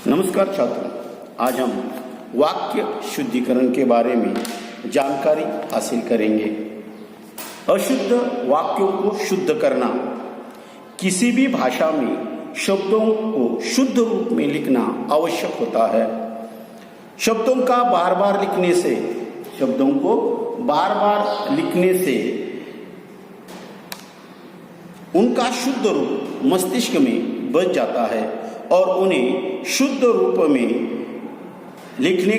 नमस्कार छात्रों, आज हम वाक्य शुद्धिकरण के बारे में जानकारी हासिल करेंगे। अशुद्ध वाक्यों को शुद्ध करना। किसी भी भाषा में शब्दों को शुद्ध रूप में लिखना आवश्यक होता है। शब्दों को बार बार लिखने से उनका शुद्ध रूप मस्तिष्क में बच जाता है और उन्हें शुद्ध रूप में लिखने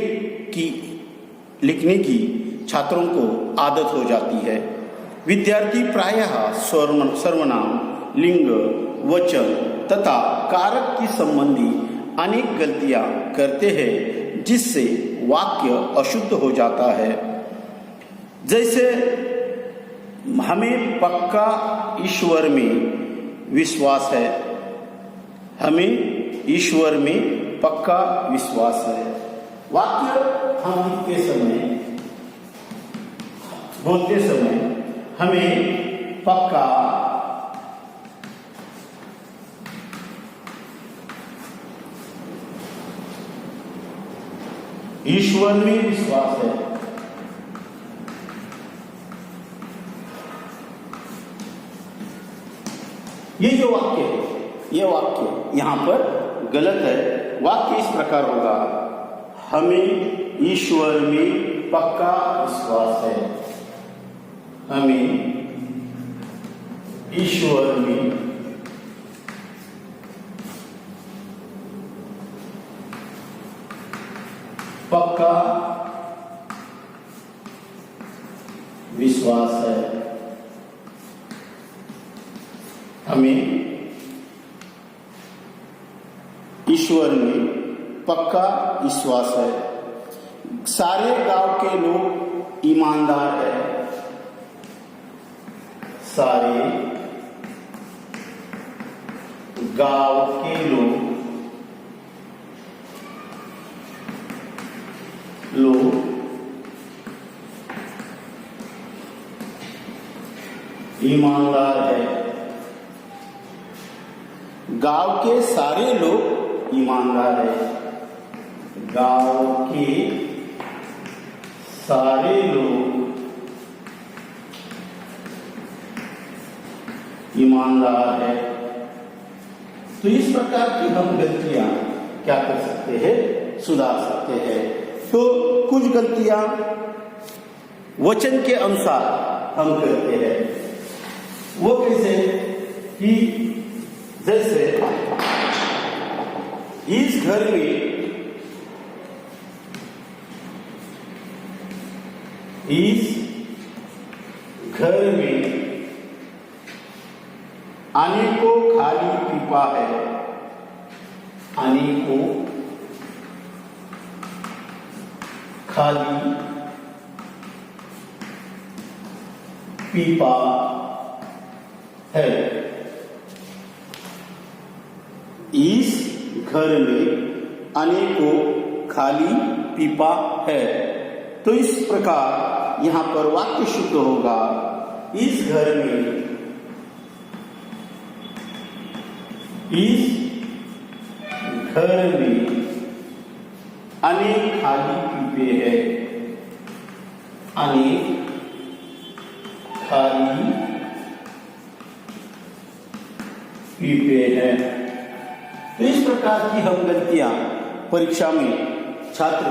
की छात्रों को आदत हो जाती है। विद्यार्थी प्रायः सर्वनाम, लिंग, वचन तथा कारक की संबंधी अनेक गलतियां करते हैं, जिससे वाक्य अशुद्ध हो जाता है। जैसे हमें पक्का ईश्वर में विश्वास है। हमें ईश्वर में पक्का विश्वास है। वाक्य हम लिखते समय, बोलते समय हमें पक्का ईश्वर में विश्वास है। ये जो वाक्य है, ये वाक्य यहाँ पर गलत है। वाक्य इस प्रकार होगा, हमें ईश्वर में पक्का विश्वास है। हमें ईश्वर में पक्का विश्वास है। हमें ईश्वर में पक्का विश्वास है। सारे गांव के लोग ईमानदार हैं। सारे गांव के लोग ईमानदार है। गांव के सारे लोग ईमानदार है। गांव के सारे लोग ईमानदार है। तो इस प्रकार की हम गलतियां क्या कर सकते हैं, सुधार सकते हैं। तो कुछ गलतियां वचन के अनुसार हम करते हैं। वो कैसे कि जैसे इस घर में अनेकों खाली पीपा है। अनेकों खाली पीपा है। इस घर में अनेकों खाली पीपा है। तो इस प्रकार यहां पर वाक्य शुद्ध होगा, इस घर में अनेक खाली पीपे हैं। अनेक खाली पीपे हैं। तो इस प्रकार की हम गलतियां परीक्षा में छात्र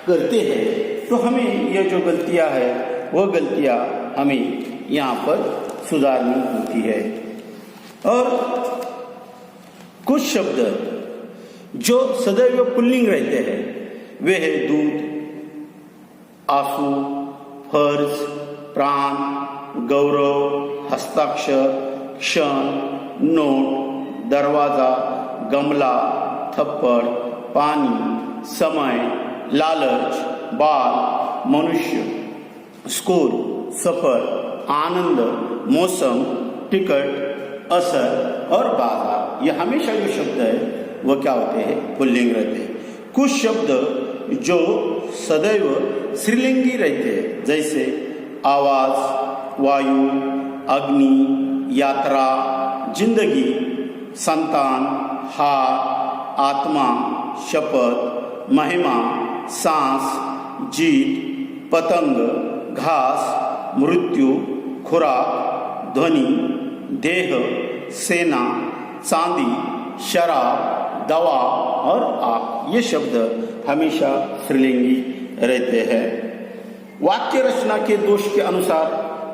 करते हैं। तो हमें यह जो गलतियां है, वह गलतियां हमें यहाँ पर सुधारनी होती है। और कुछ शब्द जो सदैव पुल्लिंग रहते हैं, वे है दूध, आंसू, फर्ज, प्राण, गौरव, हस्ताक्षर, क्षण, नोट, दरवाजा, गमला, थप्पड़, पानी, समय, लालच, बाल, मनुष्य, स्कोर, सफर, आनंद, मौसम, टिकट, असर और बाजार। ये हमेशा जो शब्द है वह क्या होते हैं, पुल्लिंग रहते हैं। कुछ शब्द जो सदैव स्त्रीलिंगी रहते हैं, जैसे आवाज, वायु, अग्नि, यात्रा, जिंदगी, संतान, हार, आत्मा, शपथ, महिमा, सांस, जीत, पतंग, घास, मृत्यु, खुराक, ध्वनि, देह, सेना, चांदी, शराब, दवा और आग, ये शब्द हमेशा स्त्रीलिंगी रहते हैं। वाक्य रचना के दोष के अनुसार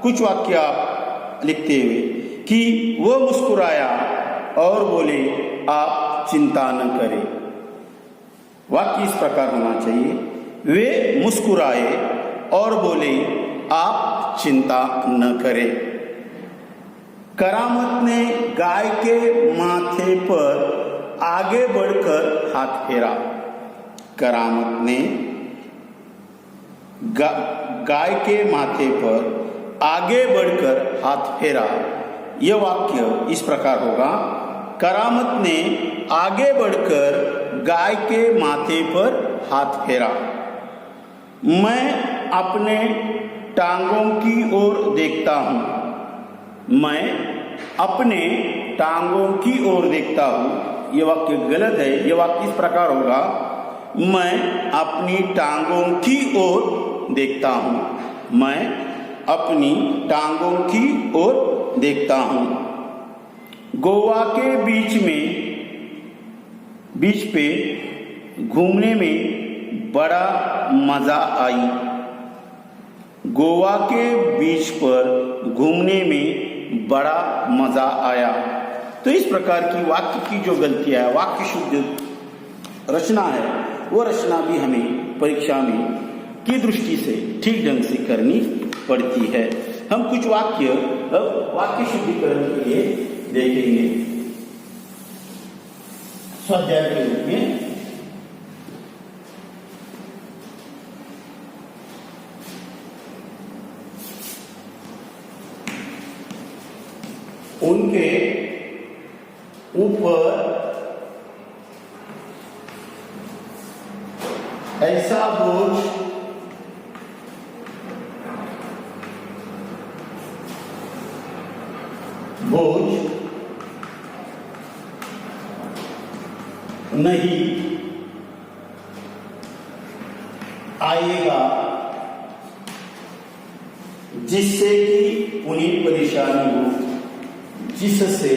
कुछ वाक्य आप लिखते हुए कि वो मुस्कुराया और बोले आप चिंता न करें। वाक्य इस प्रकार होना चाहिए, वे मुस्कुराए और बोले आप चिंता न करें। करामत ने गाय के माथे पर आगे बढ़कर हाथ फेरा। करामत ने गाय के माथे पर आगे बढ़कर हाथ फेरा। यह वाक्य इस प्रकार होगा, करामत ने आगे बढ़कर गाय के माथे पर हाथ फेरा। मैं अपने टांगों की ओर देखता हूँ। मैं अपने टांगों की ओर देखता हूँ। यह वाक्य गलत है। यह वाक्य इस प्रकार होगा, मैं अपनी टांगों की ओर देखता हूँ। मैं अपनी टांगों की ओर देखता हूँ। गोवा के बीच पे घूमने में बड़ा मजा आई। गोवा के बीच पर घूमने में बड़ा मजा आया। तो इस प्रकार की वाक्य की जो गलतियां है, वाक्य शुद्ध रचना है, वो रचना भी हमें परीक्षा में की दृष्टि से ठीक ढंग से करनी पड़ती है। हम कुछ वाक्य शुद्धिकरण के लिए देखेंगे स्वाध्याय के रूप में। उनके ऊपर ऐसा बोझ नहीं आएगा जिससे कि उन्हें परेशानी हो, जिससे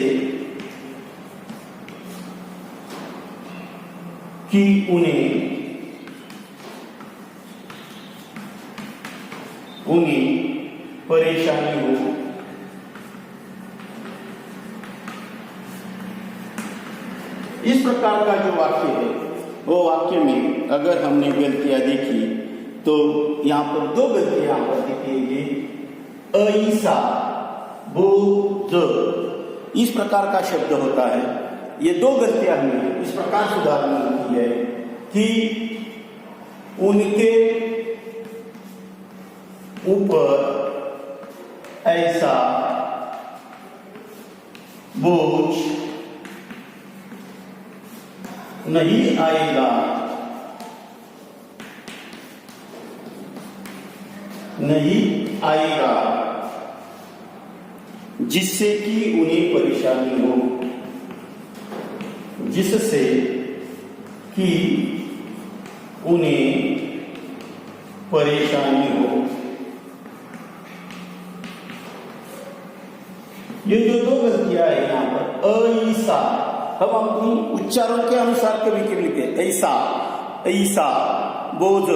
कि उन्हें परेशानी हो। इस प्रकार का जो वाक्य है, वो वाक्य में अगर हमने गलतियां देखी तो यहाँ पर दो गलतियां यहाँ पर दिखेंगी। ऐसा, बोझ, इस प्रकार का शब्द होता है। ये दो गलतियां हमें इस प्रकार सुधारनी होती है कि उनके ऊपर ऐसा बोझ नहीं आएगा, जिससे कि उन्हें परेशानी हो, जिससे कि उन्हें परेशानी हो। ये जो दो गलतियां है यहाँ पर, ऐसा, हम अपनी उच्चारण के अनुसार कभी लिखते हैं, ऐसा, बोझ,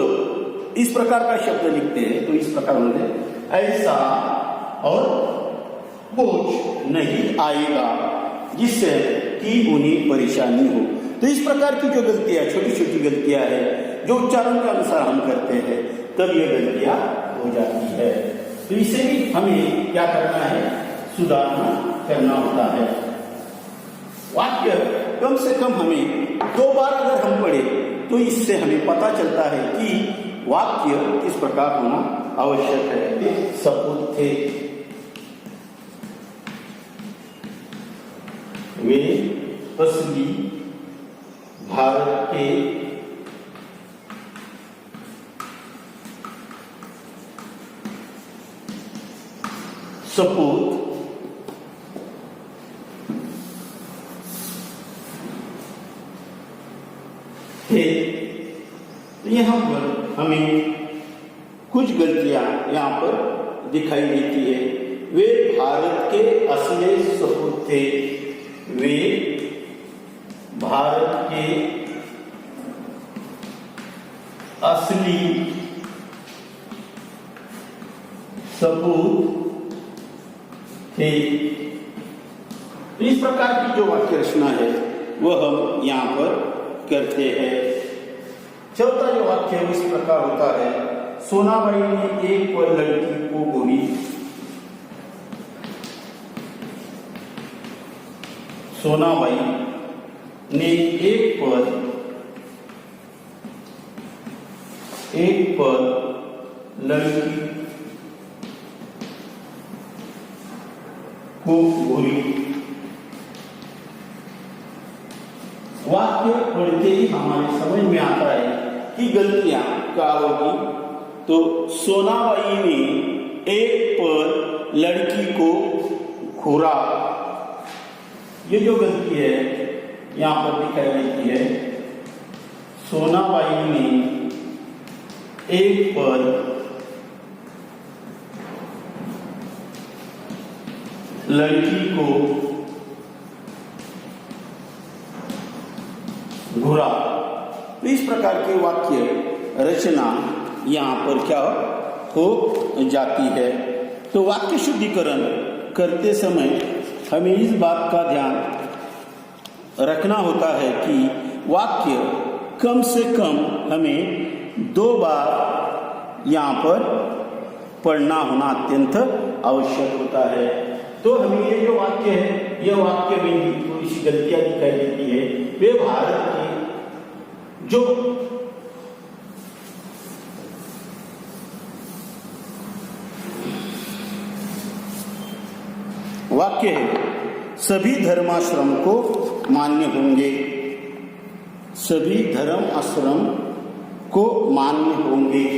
इस प्रकार का शब्द लिखते हैं। तो इस प्रकार बोलते ऐसा और बोझ नहीं आएगा जिससे कि उन्हें परेशानी हो। तो इस प्रकार की जो गलतियां, छोटी छोटी गलतियां है, जो उच्चारण के अनुसार हम करते हैं, तब ये गलतियां हो जाती है। तो इसे भी हमें क्या करना है, सुधारना करना होता है। वाक्य कम से कम हमें 2 बार अगर हम पढ़े तो इससे हमें पता चलता है कि वाक्य किस प्रकार होना आवश्यक है। सपूत थे, वे असली भारत के सपूत थे। तो यहाँ पर हमें कुछ गलतियां यहाँ पर दिखाई देती है। वे भारत के असली सपूत थे। वे भारत के असली सपूत थे। तो इस प्रकार की जो वाक्य रचना है वह हम यहाँ पर करते हैं। चौथा जो वाक्य है इस प्रकार होता है, सोनाबाई ने एक पल लड़की को गोरी। सोनाबाई ने एक पल लड़की को गोरी। वाक्य पढ़ते ही हमारे समझ में आता है कि गलतियां क्या होगी। तो सोनाबाई ने एक पल लड़की को घूरा, ये जो गलती है यहां पर दिखाई देती है। सोनाबाई ने एक पल लड़की को घूरा। तो इस प्रकार के वाक्य रचना यहाँ पर क्या हो जाती है। तो वाक्य शुद्धिकरण करते समय हमें इस बात का ध्यान रखना होता है कि वाक्य कम से कम हमें 2 बार यहाँ पर पढ़ना होना अत्यंत आवश्यक होता है। तो हमें ये जो वाक्य है, यह वाक्य में थोड़ी सी गलतियां दिखाई देती है। वे भारत के जो वाक्य है, सभी धर्माश्रम को मान्य होंगे। सभी धर्म आश्रम को मान्य होंगे।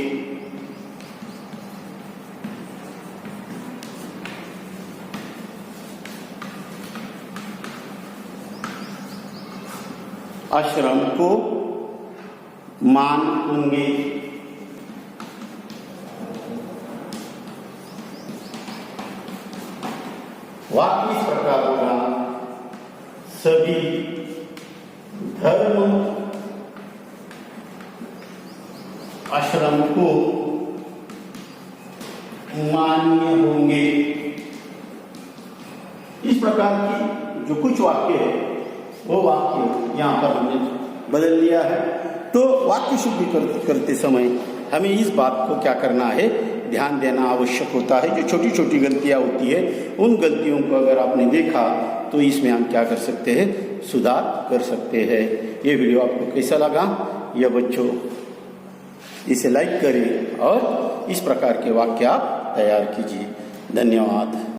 आश्रम को मान होंगे। वाक्य इस प्रकार होगा, सभी धर्म आश्रम को मान्य होंगे। इस प्रकार की जो कुछ वाक्य है वो वाक्य यहाँ पर हमने बदल लिया है। तो वाक्य शुद्धि करते समय हमें इस बात को क्या करना है, ध्यान देना आवश्यक होता है। जो छोटी छोटी गलतियाँ होती है उन गलतियों को अगर आपने देखा तो इसमें हम क्या कर सकते हैं, सुधार कर सकते हैं। ये वीडियो आपको कैसा लगा, यह बच्चों इसे लाइक करें और इस प्रकार के वाक्य आप तैयार कीजिए। धन्यवाद।